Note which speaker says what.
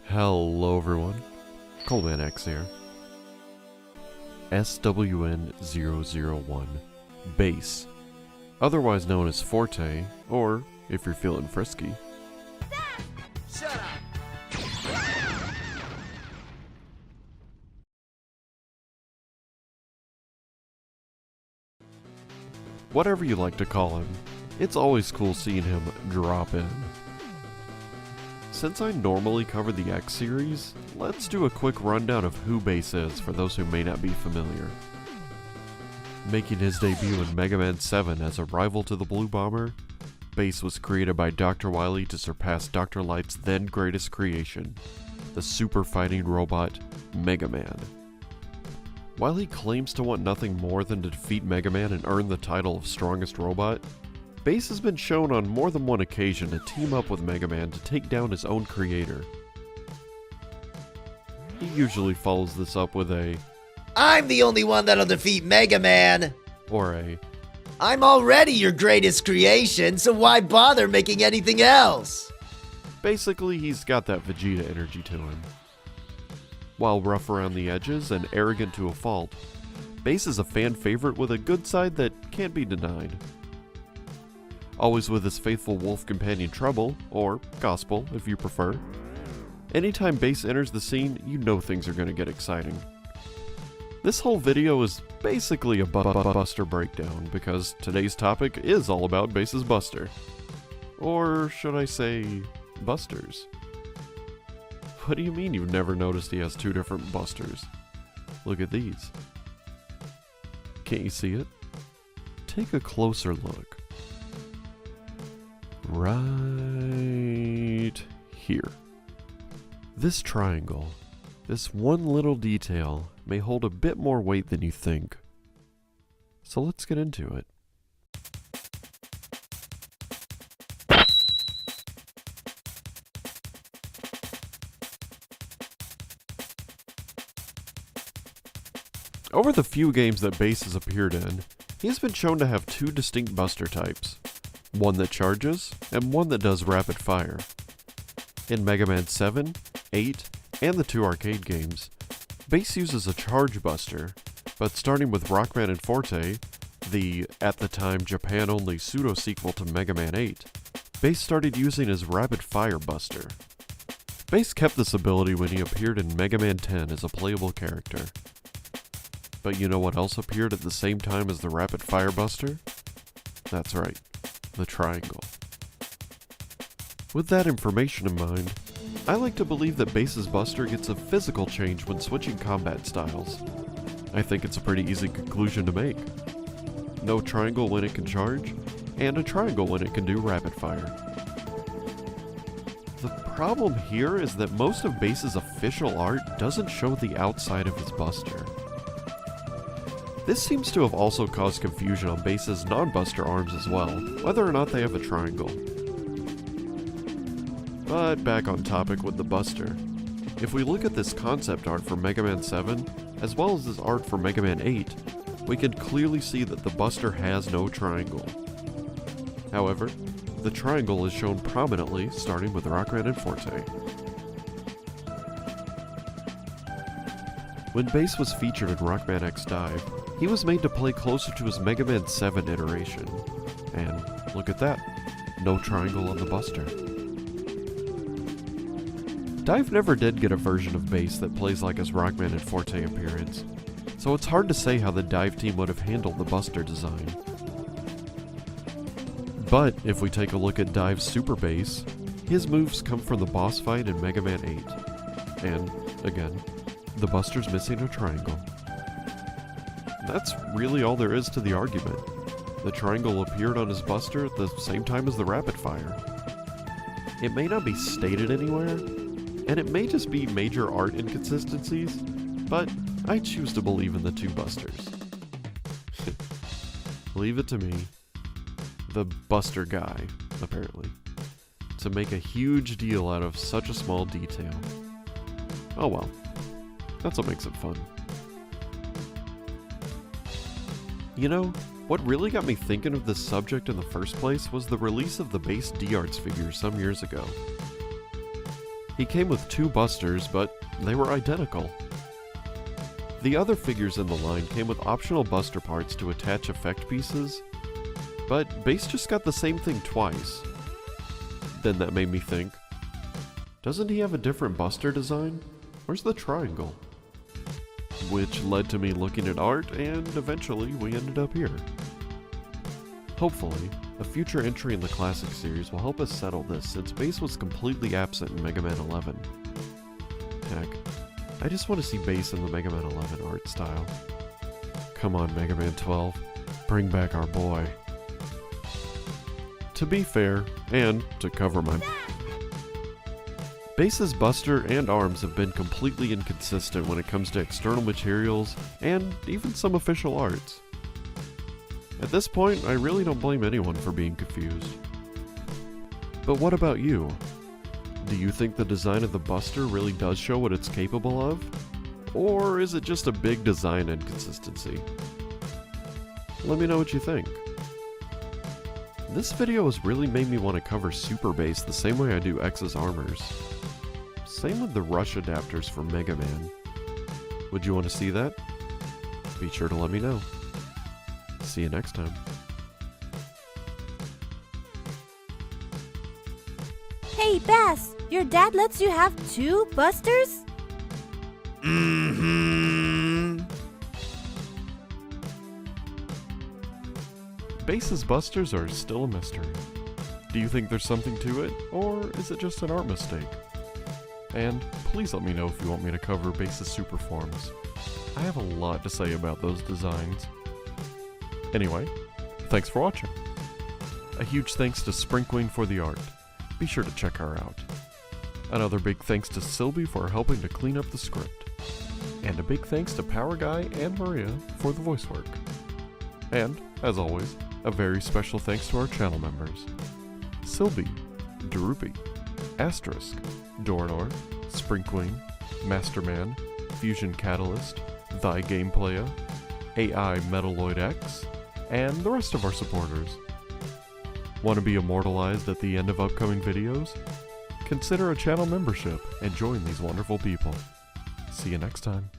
Speaker 1: Hello everyone, ColeManX here. SWN001, Bass, otherwise known as Forte, or, if you're feeling frisky,
Speaker 2: Shut up!
Speaker 1: whatever you like to call him. It's always cool seeing him drop in. Since I normally cover the X series, let's do a quick rundown of who Bass is for those who may not be familiar. Making his debut in Mega Man 7 as a rival to the Blue Bomber, Bass was created by Dr. Wily to surpass Dr. Light's then greatest creation, the super fighting robot, Mega Man. While he claims to want nothing more than to defeat Mega Man and earn the title of strongest robot, Bass has been shown on more than one occasion to team up with Mega Man to take down his own creator. He usually follows this up with a
Speaker 2: I'm the only one that'll defeat Mega Man!
Speaker 1: or a
Speaker 2: I'm already your greatest creation, so why bother making anything else?
Speaker 1: basically he's got that Vegeta energy to him. While rough around the edges and arrogant to a fault, Bass is a fan favorite with a good side that can't be denied. Always with his faithful wolf companion Trouble, or Gospel if you prefer. Anytime Bass enters the scene, you know things are going to get exciting. This whole video is basically a Buster breakdown, because today's topic is all about Bass's Buster. Or should I say, Busters? What do you mean you've never noticed he has two different Busters? Look at these. Can't you see it? Take a closer look. Right here. This triangle, this one little detail, may hold a bit more weight than you think. So let's get into it. Over the few games that Bass has appeared in, he has been shown to have two distinct Buster types. One that charges, and one that does rapid fire. In Mega Man 7, 8, and the two arcade games, Bass uses a charge buster, but starting with Rockman and Forte, the, at the time, Japan-only pseudo-sequel to Mega Man 8, Bass started using his rapid fire buster. Bass kept this ability when he appeared in Mega Man 10 as a playable character. But you know what else appeared at the same time as the rapid fire buster? That's right. The triangle. With that information in mind, I like to believe that Bass's Buster gets a physical change when switching combat styles. I think it's a pretty easy conclusion to make. No triangle when it can charge, and a triangle when it can do rapid fire. The problem here is that most of Bass's official art doesn't show the outside of his Buster. This seems to have also caused confusion on Bass's non-Buster arms as well, whether or not they have a triangle. But back on topic with the Buster. If we look at this concept art for Mega Man 7, as well as this art for Mega Man 8, we can clearly see that the Buster has no triangle. However, the triangle is shown prominently starting with Rockman and Forte. When Bass was featured in Rockman X Dive, he was made to play closer to his Mega Man 7 iteration. And look at that, no triangle on the Buster. Dive never did get a version of Bass that plays like his Rockman and Forte appearance, so it's hard to say how the Dive team would have handled the Buster design. But if we take a look at Dive's Super Bass, his moves come from the boss fight in Mega Man 8. And, again, the Buster's missing a triangle. That's really all there is to the argument. The triangle appeared on his Buster at the same time as the rapid fire. It may not be stated anywhere, and it may just be major art inconsistencies, but I choose to believe in the two Busters. Leave it to me, the Buster guy, apparently, to make a huge deal out of such a small detail. Oh well, that's what makes it fun. You know, what really got me thinking of this subject in the first place was the release of the Bass D-Arts figure some years ago. He came with 2 busters, but they were identical. The other figures in the line came with optional buster parts to attach effect pieces, but Base just got the same thing twice. Then that made me think, doesn't he have a different buster design? Where's the triangle? Which led to me looking at art, and eventually we ended up here. Hopefully, a future entry in the Classic series will help us settle this, since Base was completely absent in Mega Man 11. Heck, I just want to see Base in the Mega Man 11 art style. Come on, Mega Man 12, bring back our boy. To be fair, and to cover my... Base's buster and arms have been completely inconsistent when it comes to external materials and even some official arts. At this point, I really don't blame anyone for being confused. But what about you? Do you think the design of the buster really does show what it's capable of? Or is it just a big design inconsistency? Let me know what you think. This video has really made me want to cover Super Base the same way I do X's armors. Same with the Rush adapters for Mega Man. Would you want to see that? Be sure to let me know. See you next time.
Speaker 3: Hey, Bass, your dad lets you have 2 busters?
Speaker 2: Mm-hmm.
Speaker 1: Base's busters are still a mystery. Do you think there's something to it, or is it just an art mistake? And please let me know if you want me to cover Base's super forms. I have a lot to say about those designs. Anyway, thanks for watching. A huge thanks to Sprinkling for the art. Be sure to check her out. Another big thanks to SilBee for helping to clean up the script. And a big thanks to Power Guy and Maria for the voice work. And, as always, a very special thanks to our channel members. SilBee, Darupi, Asterisk, Dornor, Sprinkling, Masterman, Fusion Catalyst, Thy Gameplaya, AI Metalloid X, and the rest of our supporters. Want to be immortalized at the end of upcoming videos? Consider a channel membership and join these wonderful people. See you next time.